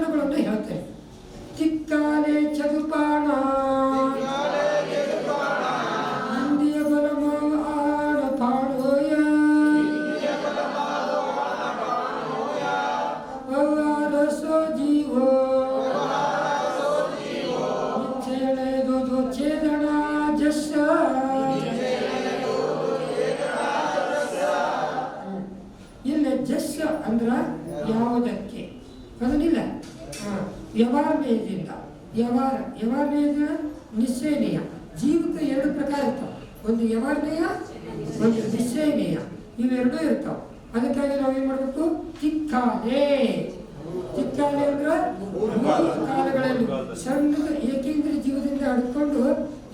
ಲಕ್ಷಣಗಳನ್ನು ಹೇಳ್ತಾರೆ. ತಿಕ್ಕಾಲೆ ಚದುಪಾಣ ಇಂದಿಯ ಬಲಮಾವ ಆಣ ಪಾಣೋಯ ರಸೋ ಜೀವೋ ನಿಚ್ಚೆಳೆದು ಛೇದನ ಜಸ್ಸ. ಇಲ್ಲ ಜಸ್ಸ ಅಂದ್ರ ಯಾವುದಕ್ಕೆ ಅದನ್ನಿಲ್ಲ. ವ್ಯವಹಾರನೇಯದಿಂದ ವ್ಯವಹಾರನೇಯ ನಿಶ್ಚಯನೇಯ. ಜೀವಕ್ಕೆ ಎರಡು ಪ್ರಕಾರ ಇರ್ತಾವೆ, ಒಂದು ವ್ಯವಹಾರನೇಯ ಒಂದು ನಿಶ್ಚಯನೇಯ, ಇವೆರಡೂ ಇರ್ತಾವೆ. ಅದಕ್ಕಾಗಿ ನಾವೇನು ಮಾಡಬೇಕು? ತಿಕ್ಕಾಲೆ ಅಂದ್ರೆ ಮೂರು ಕಾಲಗಳಲ್ಲಿ ಸಣ್ಣದ ಏಕೇಂದ್ರಿಯ ಜೀವದಿಂದ ಹಿಡ್ಕೊಂಡು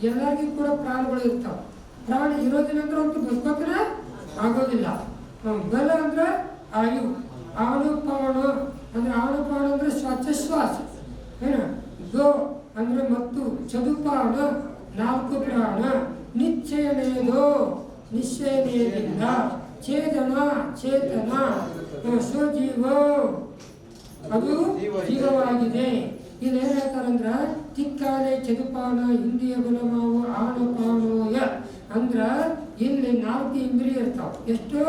ಎಲ್ಲರಿಗೂ ಕೂಡ ಪ್ರಾಣಗಳು ಇರ್ತಾವೆ. ಪ್ರಾಣ ಇರೋದಿಲ್ಲ ಅಂದ್ರೆ ಅವ್ರಿಗೆ ಬದುಕೋಕ್ರ ಆಗೋದಿಲ್ಲ. ಬಲ ಅಂದ್ರೆ ಆಯು, ಆಣುಪಾಣ ಅಂದ್ರೆ ಆಣುಪಾಣ ಅಂದ್ರೆ ಶ್ವಾಸೋಚ್ಛ್ವಾಸ ಏನು, ಗೋ ಅಂದ್ರೆ ಮತ್ತು, ಚದುಪಾಣ ನಾಲ್ಕು ಪ್ರಾಣ, ನಿಶ್ಚಯನೇಯೋ ನಿಶ್ಚಯನೇಯದಿಂದ, ಛೇದನ ಚೇತನ, ಸ್ವಜೀವೋ ಅದು ಜೀವವಾಗಿದೆ. ಇಲ್ಲಿ ಏನ್ ಹೇಳ್ತಾರಂದ್ರ ತಿಕ್ಕಾಲೆ ಚದುಪಾನ ಇಂದ್ರಿಯ ಬಲಮಾವು ಆಣಪಾಣೋಯ ಅಂದ್ರ ಇಲ್ಲಿ 4 ಇಂದ್ರಿಯ ಇರ್ತಾವ. ಎಷ್ಟು?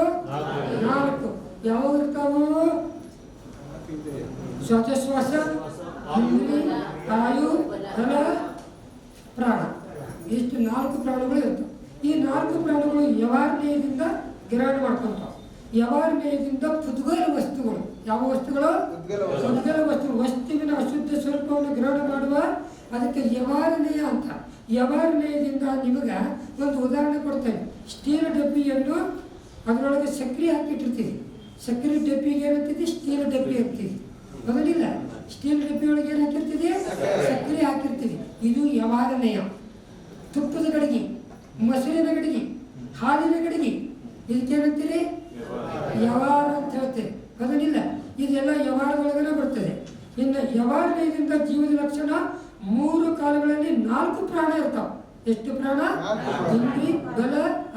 4. ಯಾವ ಇರ್ತಾವು? ಶ್ವಾಸೋಚ್ಛ್ವಾಸ, ಇಂದ್ರಿಯ, ಆಯು, ಬಲ, ಪ್ರಾಣ. ಇಷ್ಟು 4 ಪ್ರಾಣಗಳು ಇರ್ತಾವೆ. ಈ 4 ಪ್ರಾಣಗಳು ವ್ಯವಹಾರನೇಯದಿಂದ ಗ್ರಹಣ ಮಾಡ್ಕೊಂತಾವ. ವ್ಯವಹಾರನೇಯದಿಂದ ಪುದ್ಗಲ ವಸ್ತುಗಳು. ಯಾವ ವಸ್ತುಗಳು? ಪುದ್ಗಲ ವಸ್ತುಗಳು. ವಸ್ತುವಿನ ಅಶುದ್ಧ ಸ್ವರೂಪವನ್ನು ಗ್ರಹಣ ಮಾಡುವ ಅದಕ್ಕೆ ವ್ಯವಹಾರನೇಯ ಅಂತ. ವ್ಯವಹಾರನೇಯದಿಂದ ನಿಮಗೆ ಒಂದು ಉದಾಹರಣೆ ಕೊಡ್ತೇನೆ. ಸ್ಟೀಲ್ ಡಬ್ಬಿಯನ್ನು ಅದರೊಳಗೆ ಸಕ್ಕರೆ ಹಾಕಿಟ್ಟಿರ್ತೀವಿ. ಸಕ್ಕರೆ ಡಬ್ಬಿಗೆ ಏನಂತಿದೆ? ಸ್ಟೀಲ್ ಡಬ್ಬಿ ಅಂತೀವಿ. ಮೊದಲಿಲ್ಲ, ಸ್ಟೀಲ್ ಡಬ್ಬಿ ಒಳಗೆ ಏನು ಹಾಕಿರ್ತೀವಿ? ಸಕ್ಕರೆ ಹಾಕಿರ್ತೀವಿ. ಇದು ವ್ಯವಹಾರನೇಯ. ತುಪ್ಪದ ಗಡಿಗೆ, ಮೊಸರಿನ ಗಡಿಗೆ, ಹಾಲಿನ ಗಡಿಗೆ, ಇದಕ್ಕೇನಂತೀರಿ? ವ್ಯವಹಾರ ಅಂತ ಹೇಳ್ತೇವೆ. ಅದನ್ನಿಲ್ಲ, ಇದೆಲ್ಲ ವ್ಯವಹಾರದೊಳಗನೆ ಬರ್ತದೆ. ಇನ್ನು ವ್ಯವಹಾರದಿಂದ ಜೀವದ ಲಕ್ಷಣ 3 ಕಾಲಗಳಲ್ಲಿ 4 ಪ್ರಾಣ ಇರ್ತಾವೆ. ಎಷ್ಟು ಪ್ರಾಣ? ಇಂದ್ರಿ, ಬಲ,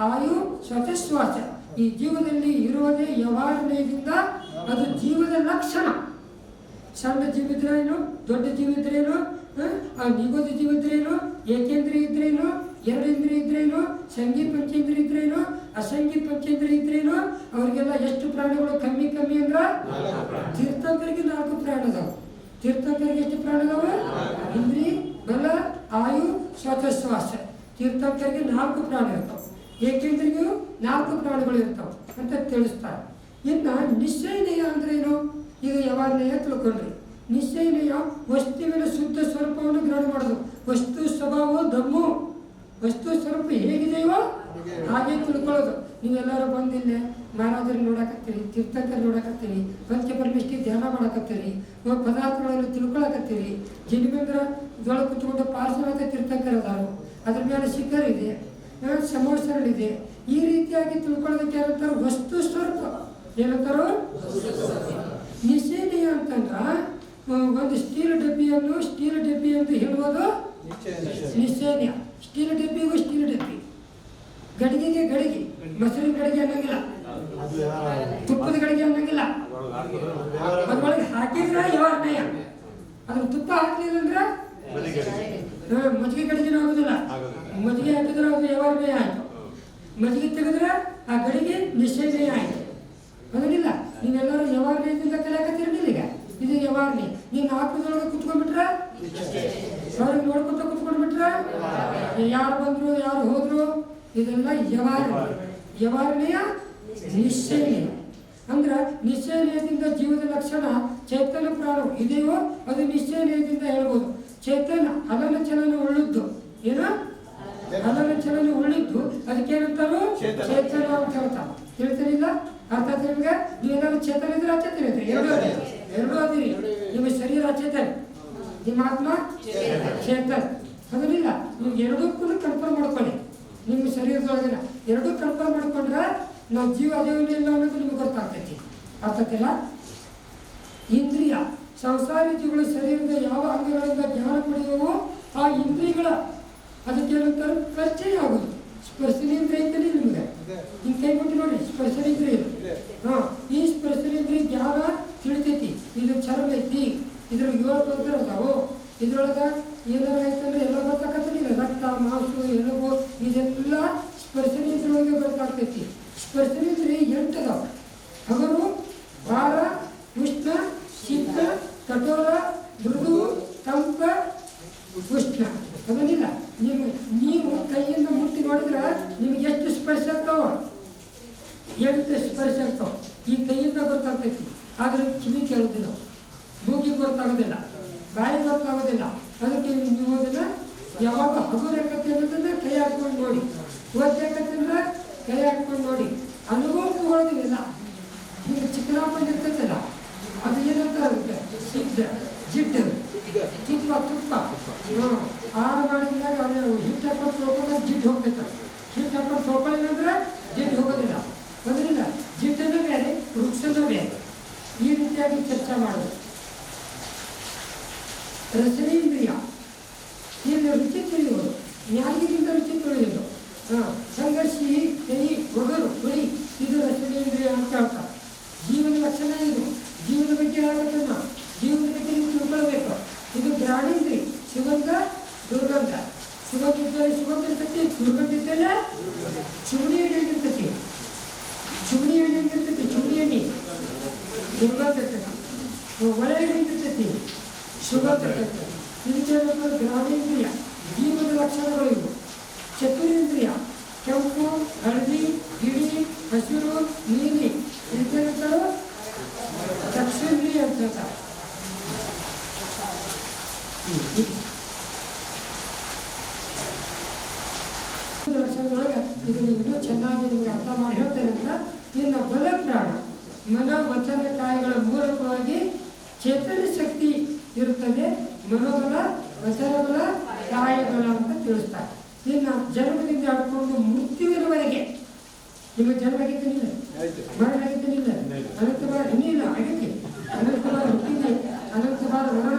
ಆಯು, ಶ್ವಾಸೋಚ್ಛ್ವಾಸ. ಈ ಜೀವದಲ್ಲಿ ಇರುವುದೇ ವ್ಯವಹಾರದಿಂದ. ಅದು ಜೀವದ ಲಕ್ಷಣ. ಸಣ್ಣ ಜೀವ ಇದ್ರೇನು, ದೊಡ್ಡ ಜೀವ ಇದ್ರೇನು, ನಿಗೋದ ಜೀವ ಇದ್ರೇನು, ಏಕೇಂದ್ರಿಯ ಇದ್ರೇನು, 2 ಇಂದ್ರಿಯ ಇದ್ರೇನು, ಸಂಗೀತ ಪಂಚೇಂದ್ರಿಯ ಇದ್ರೇನು, ಅಸಂಗೀತ ಪಂಚೇಂದ್ರಿಯ ಇದ್ರೇನು, ಅವ್ರಿಗೆಲ್ಲ ಎಷ್ಟು ಪ್ರಾಣಗಳು? ಕಮ್ಮಿ ಅಂದ್ರೆ ತೀರ್ಥಂಕರಿಗೆ 4 ಪ್ರಾಣ ಅದಾವ. ತೀರ್ಥಂಕರಿಗೆ ಎಷ್ಟು ಪ್ರಾಣ ಅದಾವ? ಇಂದ್ರಿ, ಬಲ, ಆಯು, ಶ್ವಾಸೋಚ್ಛ್ವಾಸ. ತೀರ್ಥಂಕರಿಗೆ 4 ಪ್ರಾಣ ಇರ್ತಾವೆ. ಏಕೇಂದ್ರಿಗೂ 4 ಪ್ರಾಣಗಳು ಇರ್ತಾವೆ ಅಂತ ತಿಳಿಸ್ತಾರೆ. ಇನ್ನು ನಿಶ್ಚಯನೇಯ ಅಂದ್ರೆ ಏನು? ಈಗ ವ್ಯವಹಾರನೇಯ ತಿಳ್ಕೊಂಡ್ರಿ. ನಿಶ್ಚಯನೇಯ ವಸ್ತುವಿನ ಶುದ್ಧ ಸ್ವರೂಪವನ್ನು ಗ್ರಹಣ ಮಾಡೋದು. ವಸ್ತು ಸ್ವಭಾವ ದಮ್ಮು, ವಸ್ತು ಸ್ವರೂಪ ಹೇಗಿದೆಯೋ ಹಾಗೆ ತಿಳ್ಕೊಳ್ಳೋದು. ನೀವೆಲ್ಲರೂ ಬಂದಿಲ್ಲೇ ಮಹಾರಾಜರು ನೋಡಕತ್ತೀರಿ, ತೀರ್ಥಂಕರ್ ನೋಡಕತ್ತೀರಿ, ಪಂಚಪರಮೇಷ್ಠಿ ಧ್ಯಾನ ಮಾಡಕತ್ತೀರಿ, ಪದಾರ್ಥಗಳನ್ನು ತಿಳ್ಕೊಳಕತ್ತೀರಿ. ಜಿನಿಮೇಂದ್ರ ಜೊಳಗೆ ಕುತ್ಕೊಂಡು ಪಾರ್ಶ್ವನಾಥ ತೀರ್ಥಂಕರ್ ಅದಾರು, ಅದ್ರ ಮೇಲೆ ಶಿಖರ್ ಇದೆ, ಸಮೋಸರಳಿದೆ. ಈ ರೀತಿಯಾಗಿ ತಿಳ್ಕೊಳ್ಳೋದಕ್ಕೆ ಏನಂತಾರೋ ವಸ್ತು ಸ್ವರೂಪ. ಏನಂತಾರೋ ನಿಶ್ಚಯನೀಯ ಅಂತಂದ್ರ ಒಂದು ಸ್ಟೀಲ್ ಡಬ್ಬಿಯನ್ನು ಸ್ಟೀಲ್ ಡಬ್ಬಿ ಅಂತ ಹೇಳುವುದು ನಿಶ್ಚಯನೀಯ. ಸ್ಟೀಲ್ ಡಬ್ಬಿಗೂ ಸ್ಟೀಲ್ ಡಬ್ಬಿ, ಗಡಿಗೆಗೆ ಗಡಿಗೆ, ಮೊಸರಿನ ಗಡಿಗೆ ಅನ್ನಂಗಿಲ್ಲ, ತುಪ್ಪದ ಗಡಿಗೆ ಅನ್ನಂಗಿಲ್ಲ. ಅದ್ರೊಳಗೆ ಹಾಕಿದ್ರೆ ವ್ಯವಹಾರನೇಯ. ಅದ್ರ ತುಪ್ಪ ಹಾಕ್ಲಿಲ್ಲ ಅಂದ್ರೆ ಮಜ್ಜಿಗೆ ಗಡಿಗೆನೂ ಆಗೋದಿಲ್ಲ. ಮಜ್ಜಿಗೆ ಹಾಕಿದ್ರೆ ಅದು ವ್ಯವಹಾರನೇಯ ಆಯ್ತು. ಮಜ್ಜಿಗೆ ತೆಗೆದ್ರೆ ಆ ಗಡಿಗೆ ನಿಶ್ಚಯನೇಯ ಆಯ್ತು. ಅದನ್ನಿಲ್ಲ, ನೀವೆಲ್ಲರೂ ವ್ಯವಹಾರನೇಯದಿಂದ ಕಲಿಯಾಕತ್ತಿರಲಿಲ್ಲ. ಈಗ ಇದು ವ್ಯವಹಾರನೇ. ನೀನು ಆತ್ಮದೊಳಗೆ ಕುತ್ಕೊಂಡ್ಬಿಟ್ರೆ ಅವ್ರಿಗೆ ನೋಡ್ಕೊತ ಕುತ್ಕೊಂಡ್ಬಿಟ್ರೆ ಯಾರು ಬಂದ್ರು ಯಾರು ಹೋದ್ರು ಇದೆಲ್ಲ ವ್ಯವಹಾರನೇಯ ನಿಶ್ಚಯನೇಯ. ಅಂದ್ರೆ ನಿಶ್ಚಯನೇಯದಿಂದ ಜೀವದ ಲಕ್ಷಣ ಚೈತನ್ಯ ಪ್ರಾಣ ಇದೆಯೋ ಅದು ನಿಶ್ಚಯನೇಯದಿಂದ ಹೇಳ್ಬೋದು. ಚೈತನ್ಯ ಹಲನ ಚಲನ ಉಳ್ಳಿದ್ದು ಏನು? ಹಲನ ಚಲನ ಉಳ್ಳಿದ್ದು ಅದಕ್ಕೇನಂತಾರು ಚೇತನ ಅಂತ ಹೇಳ್ತಾರೆ. ತಿಳಿತೀರಿಲ್ಲ? ಅರ್ಥ ನಿಮ್ಗೆ? ನೀವೆಲ್ಲರೂ ಚೇತನ ಇದ್ರೆ ಅಚೇತನ ಇದ್ರಿ, ಎರಡೂ ಅದಿರಿ. ನಿಮ್ಮ ಶರೀರ ಅಚೇತನ, ನಿಮ್ಮ ಆತ್ಮ ಚೇತನ. ಅದನ್ನಿಲ್ಲ, ನೀವು ಎರಡಕ್ಕೂ ಕನ್ಫರ್ಮ್ ಮಾಡ್ಕೊಳ್ಳಿ. ನಿಮ್ಮ ಶರೀರದೊಳಗಿನ ಎರಡೂ ಕನ್ಫರ್ಮ್ ಮಾಡ್ಕೊಂಡ್ರೆ ನಾವು ಜೀವ ಅದೇವಿಲ್ಲ ಅನ್ನೋದು ನಿಮ್ಗೆ ಗೊತ್ತಾಗ್ತೈತಿ. ಅರ್ಥಕ್ಕಿಲ್ಲ? ಇಂದ್ರಿಯ ಸಂಸಾರಿ ಜೀವಗಳ ಶರೀರದ ಯಾವ ಅಂಗಗಳಿಂದ ಜ್ಞಾನ ಪಡೆಯುವೋ ಆ ಇಂದ್ರಿಯಗಳ ಅದಕ್ಕೇನಂತಾರೆ ಪರಿಚಯ ಆಗೋದು. ಸ್ಪರ್ಶನೇಂದ್ರಿಯ ಐತಲ್ಲಿ ನಿಮ್ಗೆ ಹಿಂಗೆ ಕೈ ಕೊಟ್ಟು ನೋಡಿ, ಸ್ಪರ್ಶನೇಂದ್ರಿಯ. ಈ ಸ್ಪರ್ಶನೇಂದ್ರಿಯ ಜ್ಞಾನ ತಿಳಿತೈತಿ. ಇದು ಚರ್ಮ ಐತಿ, ಇದ್ರ ಏನದ ಏನಾರ ಆಯ್ತಂದ್ರೆ ಎಲ್ಲ ಗೊತ್ತಾಗತ್ತಿಲ್ಲ. ರಕ್ತ ಮಾಂಸ ಎಲುಬು ಇದೆಲ್ಲ ಸ್ಪರ್ಶನೇಂದ್ರೊಳಗೆ ಗೊತ್ತಾಗ್ತೈತಿ. ಸ್ಪರ್ಶನೇಂದ್ರಿ 8 ಅದಾವ. ಹಗರು, ಭಾರ, ಉಷ್ಣ, ಶೀತ, ಕಠೋರ, ಮೃದು, ತಂಪ, ಉಷ್ಣ. ಅದನ್ನಿಲ್ಲ ನೀವು ಕೈಯಿಂದ ಮುಟ್ಟಿ ನೋಡಿದ್ರೆ ನಿಮ್ಗೆ ಎಷ್ಟು ಸ್ಪರ್ಶ ಆಗ್ತಾವ? 8 ಸ್ಪರ್ಶ ಆಗ್ತಾವ. ಈ ಕೈಯಿಂದ ಗೊತ್ತಾಗ್ತೈತಿ. ಆದರೆ ಕಿವಿ ಕೇಳೋದಿಲ್ಲ, ಮೂಗಿಗೆ ಗೊತ್ತಾಗೋದಿಲ್ಲ, ಬಾಯಿ ಗೊತ್ತಾಗೋದಿಲ್ಲ. ಅದಕ್ಕೆ ನೀವು ಅದನ್ನ ಯಾವಾಗ ಹಗುರ ಆಕತ್ತೆ ಅನ್ನೋದನ್ನ ಕೈ ಹಾಕ್ಕೊಂಡು ನೋಡಿ, ಓದ್ಬೇಕಂತಂದ್ರೆ ಕೈ ಹಾಕ್ಕೊಂಡು ನೋಡಿ. ಅನುಭವ ತಗೊಳ್ಳೋದಿಲ್ಲ. ಈಗ ಚಿಕ್ಕನಾಪಂಡ್ ಇರ್ತೈತಲ್ಲ, ಅದು ಏನಂತ ಆಗುತ್ತೆ? ಜಿಡ್ಡು, ತುಪ್ಪ ಆರು ಮಾಡಿದಾಗ ಹಿಟ್ಟು ಹಾಕೊಂಡು ತೊಳ್ಕೊಂಡ್ರೆ ಜಿಡ್ಡು ಹೋಗ್ತೈತೆ. ಹಿಟ್ಟು ಹಾಕೊಂಡು ತೊಳ್ಕೊಳ್ಳಿಲ್ಲ ಅಂದ್ರೆ ಜಿಡ್ಡು ಹೋಗೋದಿಲ್ಲ. ಅದರಿಂದ ಜಿಡ್ಡನ್ನು ಬೇರೆ, ವೃಕ್ಷನೂ ಬೇರೆ. ಈ ರೀತಿಯಾಗಿ ಚರ್ಚೆ ಮಾಡೋದು. ರಸನೇಂದ್ರಿಯ, ಇಲ್ಲಿ ರುಚಿ ತಿಳಿಯುವುದು, ನ್ಯಾಯದಿಂದ ರುಚಿ ತಿಳಿಯುವುದು. ಸಂಘರ್ಷಿ, ಕೈ, ಒಗರು, ಹುಳಿ, ಇದು ರಸನೇಂದ್ರಿಯ ಅಂತ ಹೇಳ್ತಾರೆ. ಜೀವನ ಲಕ್ಷಣ ಇದು. ಜೀವನ ಬಗ್ಗೆ ಹೇಳಬೇಕನ್ನ, ಜೀವನದ ಬಗ್ಗೆ ನೀವು ತಿಳ್ಕೊಳ್ಬೇಕು. ಇದು ಘ್ರಾಣೇಂದ್ರಿ, ಸುಗಂಧ, ದುರ್ಗಂಧ. ಸುಗಂಧ ಇದ್ದರೆ ಸುಗಂಧ ಇರ್ತೈತಿ, ದುರ್ಗಂಧ ಇದ್ದರೆ ಚುಮಣಿ ಎಣ್ಣೆ ಇರ್ತೈತಿ. ಚುಮಣಿ ಎಣ್ಣೆ ಇರ್ತೈತಿ, ಚುಮಣಿ ಎಣ್ಣೆ ದುರ್ಗಂಧ ಇರ್ತೈತಿ. ಒಳ್ಳೆ ಎಣ್ಣೆ ಇರ್ತೈತಿ, ಸುಗಂಧ ಇರ್ತೈತಿ. ಇದಕ್ಕೆ ಘ್ರಾಣೇಂದ್ರಿಯ. ಜೀವನ ಲಕ್ಷಣಗಳು ಇವು. ಚತುರೇಂದ್ರಿಯ, ಕೆಂಪು, ಹಳದಿ, ಬಿಳಿ, ಹಸಿರು, ನೀಲಿ. ಇದಕ್ಕೆ ಚಕ್ಷುಂದ್ರಿಯ ಅಂತ ಹೇಳ್ತಾರೆ. ಲಕ್ಷಣದೊಳಗೆ ಇದನ್ನು ಇನ್ನೂ ಚೆನ್ನಾಗಿ ನಿಮಗೆ ಅರ್ಥ ಮಾಡಿ ಹೇಳ್ತೇನೆ ಅಂತ. ಇನ್ನು ಬಲ ಪ್ರಾಣ, ಮನ ವಚನ ಕಾಯಗಳ ಮೂಲಕವಾಗಿ ಚೇತನ ಶಕ್ತಿ ಇರುತ್ತದೆ. ಮನೋಬಲ, ವಚನಬಲ, ಕಾಯಬಲ ಅಂತ ತಿಳಿಸ್ತಾರೆ. ಇನ್ನು ಜನ್ಮದಿಂದ ಆಡ್ಕೊಂಡು ಮೃತ್ಯುವಿನವರೆಗೆ, ನಿಮಗೆ ಜನ್ಮ ಆಗಿದ್ದೇನಿಲ್ಲ, ಮರಣ ಆಗಿದ್ದೇನಿಲ್ಲ, ಅನಂತ ಬಾರ ಇನ್ನಿಲ್ಲ ಆಗಕ್ಕೆ, ಅನಂತ ಬಾರ ಹುಟ್ಟಿದೆ, ಅನಂತ ಬಾರ ಮರಣ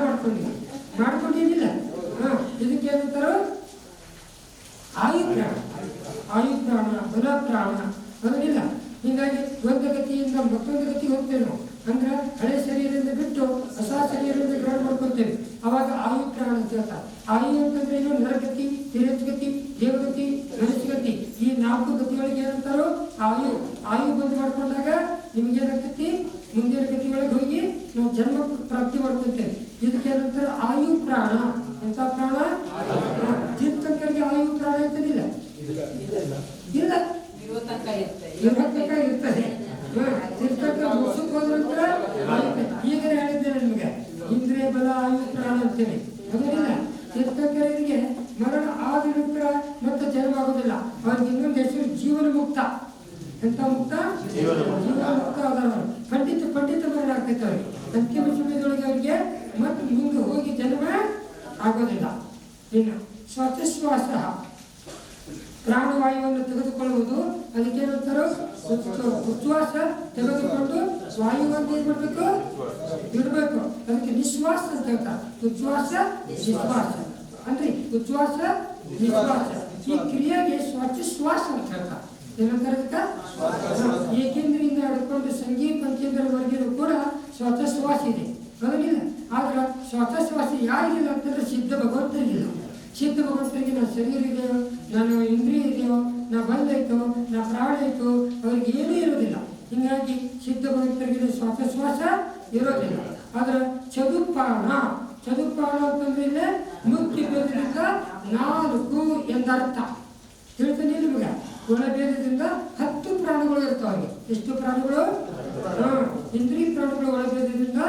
ಮಾಡ್ಕೊಂಡಿದ್ದಿಲ್ಲ. ಇದಕ್ಕೆ ಏನಂತಾರೋ ಆಯುಪ್ರಾಣ. ಆಯುಪ್ರಾಣ, ಬಲ ಪ್ರಾಣ ಅದನ್ನಿಲ್ಲ. ಹೀಗಾಗಿ ಒಂದು ಗತಿಯಿಂದ ಮತ್ತೊಂದು ಗತಿಗೆ ಹೋಗ್ತೇವೆ ನಾವು. ಅಂದ್ರೆ ಹಳೆ ಶರೀರದಿಂದ ಬಿಟ್ಟು ಹೊಸ ಶರೀರದಿಂದ ಗ್ರಹಣ ಮಾಡ್ಕೊಳ್ತೇವೆ. ಅವಾಗ ಆಯುಪ್ರಾಣ ಅಂತ ಹೇಳ್ತಾರೆ. ಆಯು ಅಂತಂದ್ರೆ ಏನು? ನರಗತಿ, ತಿರಸ್ಗತಿ, ದೇವಗತಿ, ಮನಸ್ಸುಗತಿ. ಈ 4 ಗತಿಗಳಿಗೆ ಏನಂತಾರೋ ಆಯು. ಆಯು ಬಂದು ಮಾಡ್ಕೊಂಡಾಗ ನಿಮ್ಗೇನಾಗ್ತೈತಿ? ಮುಂದಿನ ಗತಿಗಳಿಗೆ ಹೋಗಿ ನಾವು ಜನ್ಮ ಪ್ರಾಪ್ತಿ ಮಾಡ್ಕೊಳ್ತೇವೆ. ಇದಕ್ಕೆ ಏನಂತಾರೆ? ಆಯು ಪ್ರಾಣ. ಎಂತ ಪ್ರಾಣ? ತೀರ್ಥಂಕರಿಗೆ ಆಯು ಪ್ರಾಣ ಅಂತನಿಲ್ಲ, ಇಲ್ಲ, ಇರ್ತದೆ. ತೀರ್ಥಂಕ ಮುಗಿಸಕ್ ಹೋದ ನಂತರ ಈಗ ಹೇಳಿದ್ದೇನೆ ನಿಮಗೆ, ಇಂದ್ರಿಯ ಬಲ, ಆಯು ಪ್ರಾಣ ಅಂತೇಳಿ. ಅದನ್ನಿಲ್ಲ. ತೀರ್ಥಂಕರಿಗೆ ಮರಣ ಆದ ನಂತರ ಮತ್ತೆ ಜನ್ಮ ಆಗೋದಿಲ್ಲ. ಅವ್ರಿಗೆ ಇನ್ನೊಂದು ಹೆಸರು ಜೀವನ ಮುಕ್ತ. ಎಂತ ಮುಕ್ತ? ಜೀವನ ಮುಕ್ತ ಆದವರು. ಪಂಡಿತ ಮರಣ ಆಗ್ತೈತೆ ಅವ್ರಿಗೆ. ಅಂತಿಮ ಸಮಯದೊಳಗೆ ಅವರಿಗೆ ಮತ್ತೆ ಮುಂದೆ ಹೋಗಿ ಜನ್ಮ ಆಗೋದಿಲ್ಲ. ಇನ್ನು ಶ್ವಾಸೋಚ್ಛ್ವಾಸ, ಪ್ರಾಣವಾಯುವನ್ನು ತೆಗೆದುಕೊಳ್ಳುವುದು. ಅದಕ್ಕೇನಂತಾರೋ ಉಚ್ಛ್ವಾಸ ತೆಗೆದುಕೊಂಡು ವಾಯುವನ್ನು ಏನ್ ಮಾಡಬೇಕು? ಬಿಡಬೇಕು. ಅದಕ್ಕೆ ನಿಶ್ವಾಸ ಅಂತ ಹೇಳ್ತಾರೆ. ಉಚ್ಛ್ವಾಸ, ನಿಶ್ವಾಸ ಅಂದ್ರೆ ಉಚ್ಛ್ವಾಸ, ನಿಶ್ವಾಸ. ಈ ಕ್ರಿಯೆಗೆ ಶ್ವಾಸೋಚ್ಛ್ವಾಸ ಅಂತ ಹೇಳ್ತಾರೆ. ಏನಂತಾರೆ? ಏಕೇಂದ್ರಿಯಿಂದ ಹಿಡ್ಕೊಂಡು ಸಂಗೀತ ಪಂಚೇಂದ್ರವರೆಗೂ ಕೂಡ ಶ್ವಾಸೋಚ್ಛ್ವಾಸ ಇದೆ. ಅದನ್ನಿಲ್ಲ. ಆದ್ರೆ ಶ್ವಾಸೋಚ್ಛ್ವಾಸ ಯಾರಿಗಿಲ್ಲ ಅಂತಂದ್ರೆ ಸಿದ್ಧ ಭಗವಂತರಿಗಿಲ್ಲ. ಸಿದ್ಧ ಭಗವಂತರಿಗೆ ನಾ ಶರೀರ ಇದೆಯೋ, ನಾನು ಇಂದ್ರಿಯ ಇದೆಯೋ, ನಾ ಬಂದೈತೋ, ನಾ ಪ್ರಾಣ ಐತೋ, ಅವ್ರಿಗೆ ಏನೂ ಇರೋದಿಲ್ಲ. ಹೀಗಾಗಿ ಸಿದ್ಧ ಭಗವಂತರಿಗೆ ಶ್ವಾಸೋಚ್ಛ್ವಾಸ ಇರೋದಿಲ್ಲ. ಆದ್ರೆ ಚದುಪ್ಪಾಣ ಅಂತಂದ್ರೆ ಇಲ್ಲೇ ಮುಕ್ತಿ ಭೇದದಿಂದ 4 ಎಂದರ್ಥ. ತಿಳ್ತಾನೆ ನಿಮಗೆ? ಒಳಭೇದದಿಂದ 10 ಪ್ರಾಣಗಳು ಇರ್ತಾವೆ. ಎಷ್ಟು ಪ್ರಾಣಗಳು? ಇಂದ್ರಿಯ ಪ್ರಾಣಗಳು ಒಳಭೇದದಿಂದ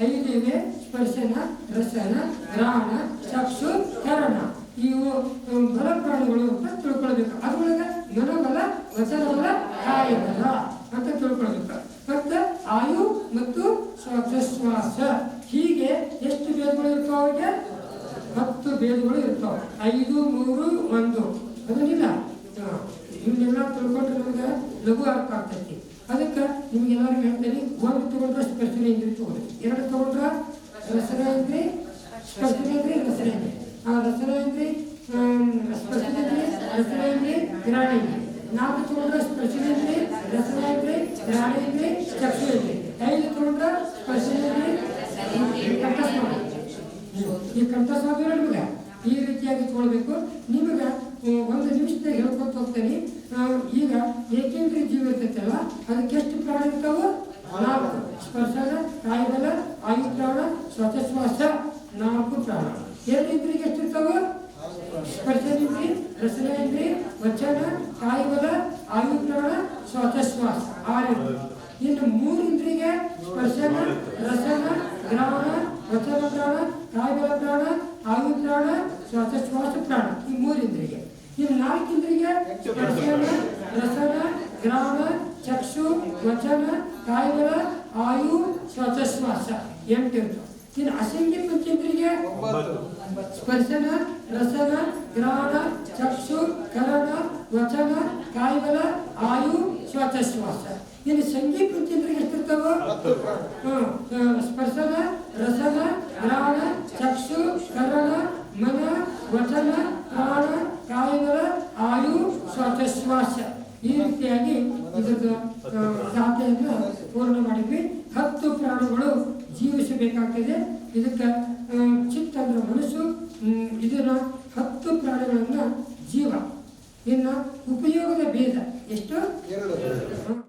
5 ಇವೆ. ಸ್ಪರ್ಶನ, ರಸನ, ಗ್ರಹಣ, ಚಕ್ಷು, ಕರಣ. ಇವು ಬಲ ಪ್ರಾಣಗಳು ಅಂತ ತಿಳ್ಕೊಳ್ಬೇಕು. ಅದ್ರೊಳಗೆ ಮನೋಬಲ, ವಚನಬಲ, ಕಾಯಬಲ ಅಂತ ತಿಳ್ಕೊಳ್ಬೇಕು. ಮತ್ತೆ ಆಯು ಮತ್ತು ಶ್ವಾಸೋಚ್ಛ್ವಾಸ. ಹೀಗೆ ಎಷ್ಟು ಭೇದಗಳು ಇರ್ತಾವ? ಅವ್ರಿಗೆ 10 ಭೇದಗಳು ಇರ್ತಾವೆ. 5, 3, 1 ಅದನ್ನಿಲ್ಲ. ಇವನ್ನೆಲ್ಲ ತಿಳ್ಕೊಂಡ್ರೆ ನಮ್ಗೆ ಲಘು ಅರ್ಥ ಆಗ್ತೈತಿ. ಅದಕ್ಕೆ ನಿಮ್ಗೆಲ್ಲರಿಗೂ ಹೇಳ್ತೇನೆ, 1 ತಗೊಂಡ್ರೆ ಸ್ಪರ್ಶನೇಂದ್ರಿ ತಗೊಂಡ್ರಿ, 2 ತಗೊಂಡ್ರೆ ರಸನೇಂದ್ರಿ, ಸ್ಪರ್ಶನೇಂದ್ರಿ, ರಸನೇಂದ್ರಿ. ಆ ರಸನೇಂದ್ರಿ, ಸ್ಪರ್ಶನೇಂದ್ರಿ, ರಸನೇಂದ್ರಿ, ಘ್ರಾಣೇಂದ್ರಿ. 4 ತಗೊಂಡ್ರೆ ಸ್ಪರ್ಶನೇಂದ್ರಿ, ರಸನೇಂದ್ರಿ, ಘ್ರಾಣೇಂದ್ರಿ, ಚಕ್ಷುರೇಂದ್ರಿ. 5 ತಗೊಂಡ್ರೆ ಸ್ಪರ್ಶನೇಂದ್ರಿ, ಈ ಕಂಠ ಸಾಧು ನಿಮಗೆ ಈ ರೀತಿಯಾಗಿ ಇಟ್ಕೊಳ್ಬೇಕು. ನಿಮಗೆ ಒಂದು ನಿಮಿಷದಾಗ ಹೇಳ್ಕೊತ ಹೋಗ್ತೇನೆ. ಈಗ ಏಕೇಂದ್ರಿಯ ಜೀವ ಇರ್ತೈತಲ್ಲ, ಅದಕ್ಕೆ ಎಷ್ಟು ಪ್ರಾಣ ಇರ್ತಾವ? 4. ಸ್ಪರ್ಶನ, ಕಾಯಿಬಲ, ಆಯು ಪ್ರಾಣ, ಶ್ವಾಸೋಚ್ಛ್ವಾಸ 4 ಪ್ರಾಣ. 2 ಇಂದ್ರಿಯಗೆ ಎಷ್ಟಿರ್ತಾವ? ಸ್ಪರ್ಶನೇಂದ್ರಿಯ, ರಸನೇಂದ್ರಿಯ, ವಚನ, ಕಾಯಿಬಲ, ಆಯು ಪ್ರಾಣ, ಶ್ವಾಸೋಚ್ಛ್ವಾಸ 6. ಇನ್ನು 3 ಇಂದ್ರಿಯಗೆ ಸ್ಪರ್ಶನ, ರಸನ, ಗ್ರಹಣ, ವಚನ ಪ್ರಾಣ, ಕಾಯಿಬಲ ಪ್ರಾಣ, ಆಯು ಪ್ರಾಣ, ಶ್ವಾಸೋಚ್ಛ್ವಾಸ ಪ್ರಾಣ. ಈ 3 ಇಂದ್ರಿಯಗೆ. ಇನ್ನು 4 ಇಂದ್ರಿಯಗೆ ಸ್ಪರ್ಶನ, ರಸನ, ಗ್ರಹಣ, ಚಕ್ಷು, ವಚನ, ಕಾಯಿಬಲ, ಆಯು, ಶ್ವಾಸೋಚ್ಛ್ವಾಸ 8 ಇರ್ತವೆ. ಇನ್ನು ಅಸಂಖ್ಯ ಪಂಚೇಂದ್ರಿಯಗೆ ಸ್ಪರ್ಶನ, ರಸನ, ಗ್ರಹಣ, ಚಕ್ಷು, ಕರಣ, ವಚನ, ಕಾಯಿಬಲ, ಆಯು, ಶ್ವಾಸೋಚ್ಛ್ವಾಸ. ಇನ್ನು ಸಂಗೀತ ಪಂಚೇಂದ್ರಿಯಗೆ ಎಷ್ಟಿರ್ತಾವ? ಸ್ಪರ್ಶನ, ರಸನ, ಗ್ರಹಣ, ಚಕ್ಷು, ಕರಣ, ಮನ, ವಚನ, ಪ್ರಾಣ, ಕಾಯಿಬಲ, ಆಯು, ಶ್ವಾಸೋಚ್ಛ್ವಾಸ. ಈ ರೀತಿಯಾಗಿ ಇದರ ಗಾಥೆಯನ್ನು ಪೂರ್ಣ ಮಾಡಿದ್ವಿ. 10 ಪ್ರಾಣಗಳು ಜೀವಿಸಬೇಕಾಗ್ತದೆ. ಇದಕ್ಕೆ ಚಿತ್ತ ಅಂದ್ರೆ ಮನಸ್ಸು. ಇದನ್ನ 10 ಪ್ರಾಣಗಳನ್ನ ಜೀವ. ಇನ್ನು ಉಪಯೋಗದ ಭೇದ ಎಷ್ಟು? 2.